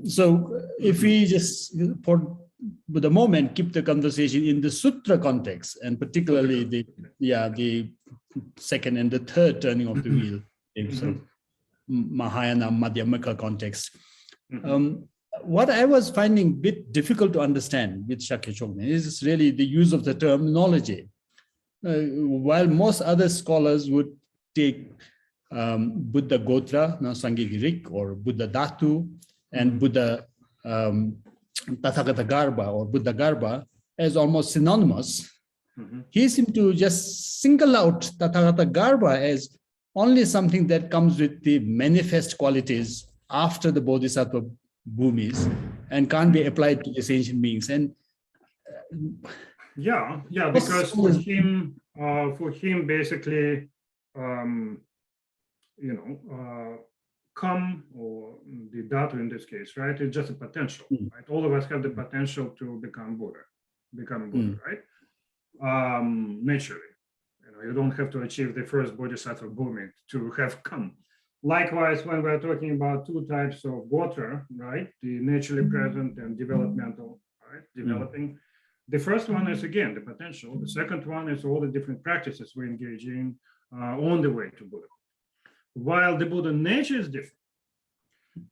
So if we just, for the moment, keep the conversation in the sutra context, and particularly the second and the third turning of the wheel, in sort of Mahayana Madhyamaka context. What I was finding a bit difficult to understand with Shakya Chokden is really the use of the terminology. While most other scholars would take Buddha Gotra, Sangigirik, or Buddha Dhatu, and Buddha Tathagata Garbha or Buddha Garbha as almost synonymous, he seemed to just single out Tathagata Garbha as only something that comes with the manifest qualities after the Bodhisattva bhumis and can't be applied to these ancient beings. And because for him basically, come, or the dhatu in this case, right? It's just a potential, right? All of us have the potential to become Buddha, right? Naturally, you don't have to achieve the first Bodhisattva bhumi to have come. Likewise, when we're talking about two types of gotra, right? The naturally present and developmental, right? Developing. The first one is, again, the potential. The second one is all the different practices we engage in on the way to Buddha. While the Buddha nature is different.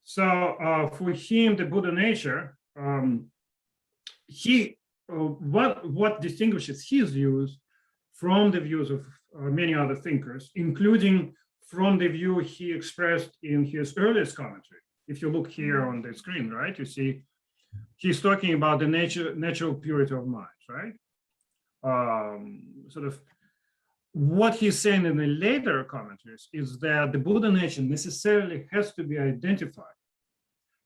So for him, the Buddha nature, what distinguishes his views from the views of many other thinkers, including from the view he expressed in his earliest commentary. If you look here on the screen, right, you see he's talking about the natural purity of mind, right? Sort of what he's saying in the later commentaries is that the Buddha nature necessarily has to be identified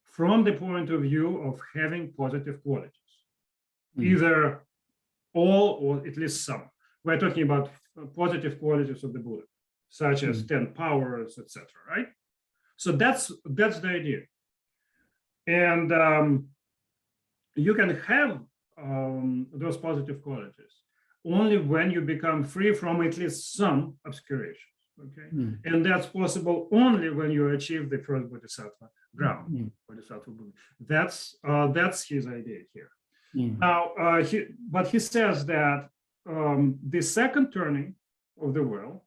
from the point of view of having positive qualities, either all or at least some. We're talking about positive qualities of the Buddha, such as 10 powers, etc. Right? So that's the idea, and you can have those positive qualities only when you become free from at least some obscurations. Okay, and that's possible only when you achieve the first Bodhisattva ground, Bodhisattva Buddha. That's his idea here. Now, but he says that the second turning of the well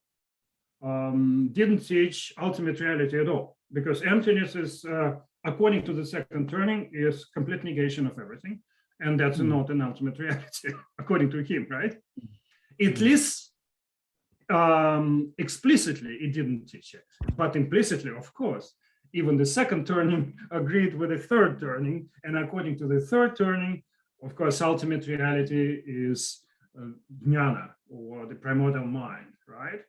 didn't teach ultimate reality at all, because emptiness is, according to the second turning, is complete negation of everything, and that's not an ultimate reality, according to him, right? At least explicitly, it didn't teach it, but implicitly, of course, even the second turning agreed with the third turning, and according to the third turning, of course, ultimate reality is jnana, or the primordial mind, right?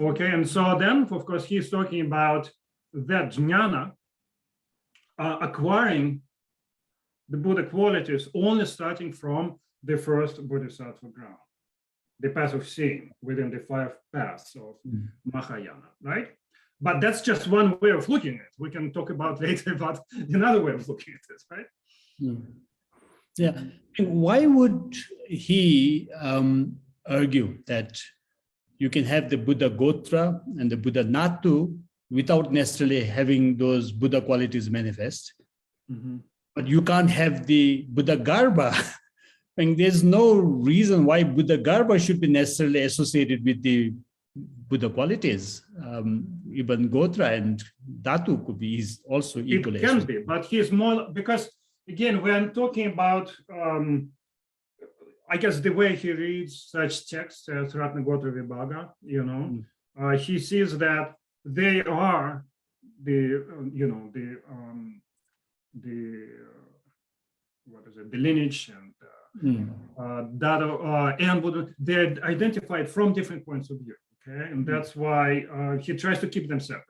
Okay, and so then, of course, he's talking about that jnana acquiring the Buddha qualities only starting from the first Bodhisattva ground, the path of seeing within the 5 paths of Mahayana, right? But that's just one way of looking at it. We can talk about later about another way of looking at this, right? Yeah. Why would he argue that you can have the Buddha Gotra and the Buddha Natu without necessarily having those Buddha qualities manifest? But you can't have the Buddha Garbha. I mean, there's no reason why Buddha Garbha should be necessarily associated with the Buddha qualities. Even Gotra and Dhatu could be also equally. It can be, but he's more, because again, when talking about, I guess the way he reads such texts as Ratna Gotra Vibhaga, he sees that they are the lineage and Dada and Buddha. They're identified from different points of view. Okay, and that's why he tries to keep them separate.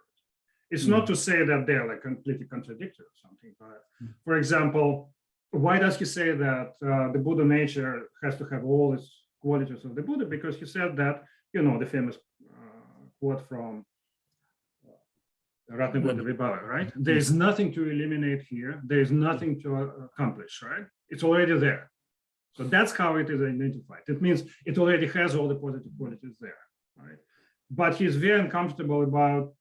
It's not to say that they're like completely contradictory or something, but for example, why does he say that the Buddha nature has to have all its qualities of the Buddha? Because he said that, the famous quote from Ratna Gotra Vibhaga, right? There is nothing to eliminate here. There is nothing to accomplish, right? It's already there. So that's how it is identified. It means it already has all the positive qualities there, right? But he's very uncomfortable about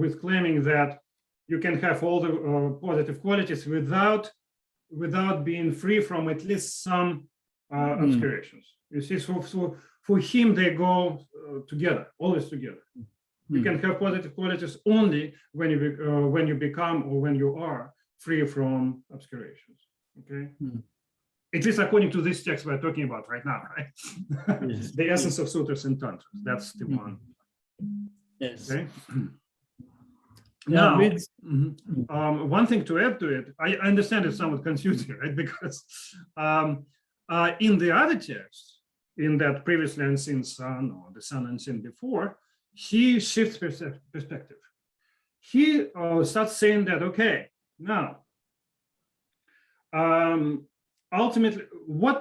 with claiming that, you can have all the positive qualities without being free from at least some obscurations. You see, so for him, they go together, always together. You can have positive qualities only when you become or when you are free from obscurations. Okay, at least according to this text we're talking about right now, right? Yes. The essence of sutras and tantras. That's the one. Yes. Okay. Yeah, Now, one thing to add to it, I understand it's somewhat confusing, right? Because in the other text, in that previously unseen sun or the sun unseen before, he shifts perspective. He starts saying that, okay, now, ultimately, what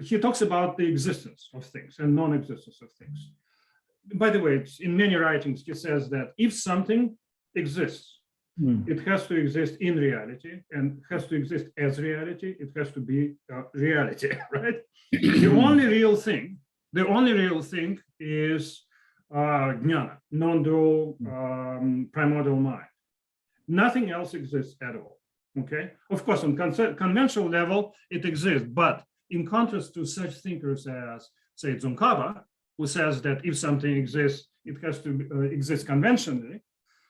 he talks about the existence of things and non-existence of things. By the way, in many writings, he says that if something exists, it has to exist in reality and has to exist as reality. It has to be reality, right? The only real thing is jnana, non-dual primordial mind. Nothing else exists at all. Okay, of course, on conventional level, it exists, but in contrast to such thinkers as, say, Dzongkhapa, who says that if something exists, it has to exist conventionally,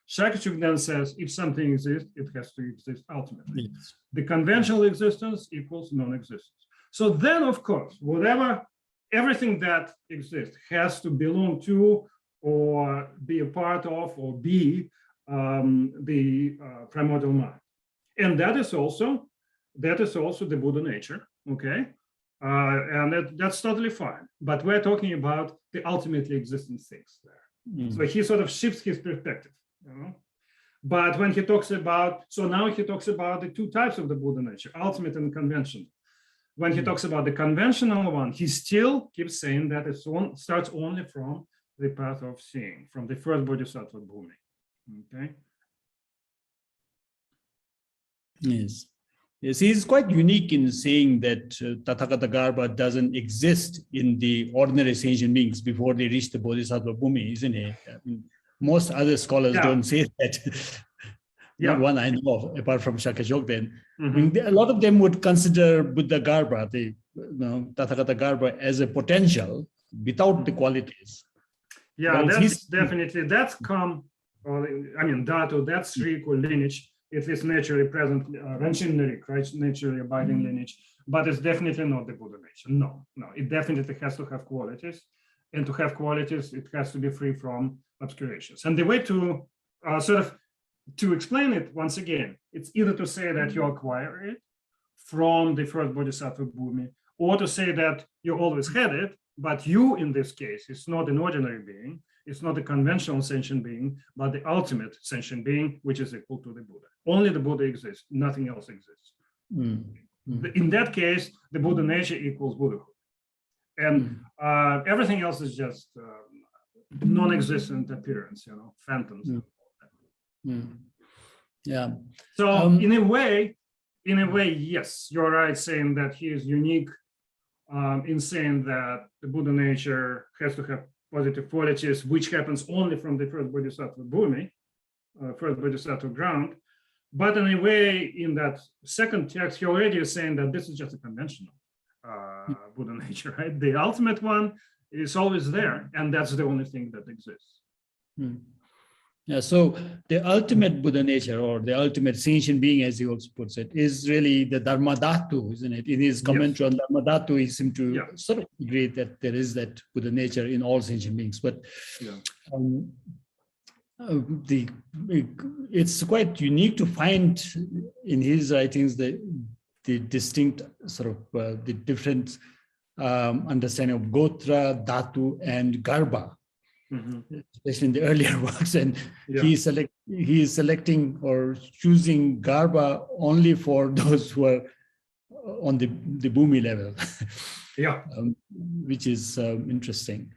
Shakya then says if something exists, it has to exist ultimately. Yes. The conventional existence equals non-existence. So then, of course, everything that exists has to belong to or be a part of or be the primordial mind. And that is also the Buddha nature, okay? And that's totally fine. But we're talking about the ultimately existent things there. So he sort of shifts his perspective, you know? But when he talks about, so now he talks about the two types of the Buddha nature, ultimate and conventional. When he talks about the conventional one, he still keeps saying that it starts only from the path of seeing, from the first bodhisattva bhumi, okay? Yes. Yes, he is quite unique in saying that Tathagata Garbha doesn't exist in the ordinary sentient beings before they reach the Bodhisattva Bhumi, isn't it? I mean, most other scholars don't say that. Not one I know of, apart from Shakya Chokden. I mean, a lot of them would consider Buddha Garbha, Tathagata Garbha, as a potential without the qualities. Yeah, that's come, I mean, Dhatu, that's Sri lineage. It is naturally present, Ranchin right? Naturally abiding lineage, but it's definitely not the Buddha nature. No, it definitely has to have qualities, and to have qualities, it has to be free from obscurations. And the way to to explain it once again, it's either to say that you acquire it from the first Bodhisattva Bhumi, or to say that you always had it, but you, in this case, is not an ordinary being. It's not a conventional sentient being, but the ultimate sentient being, which is equal to the Buddha. Only the Buddha exists, nothing else exists. In that case, the Buddha nature equals Buddhahood. And everything else is just non-existent appearance, you know, phantoms. Yeah. So in a way, yes, you're right saying that he is unique in saying that the Buddha nature has to have positive qualities, which happens only from the first Bodhisattva Bhumi, first Bodhisattva ground. But in a way, in that second text, he already is saying that this is just a conventional Buddha nature, right? The ultimate one is always there, and that's the only thing that exists. Yeah, so the ultimate Buddha nature, or the ultimate sentient being, as he also puts it, is really the Dharma Dhatu, isn't it? In his commentary on Dharma Dhatu, he seemed to sort of agree that there is that Buddha nature in all sentient beings. But it's quite unique to find in his writings the distinct sort of the different understanding of Gotra, Dhatu, and Garbha. Especially in the earlier works, and he is selecting or choosing Garbha only for those who are on the Bhumi level, which is interesting.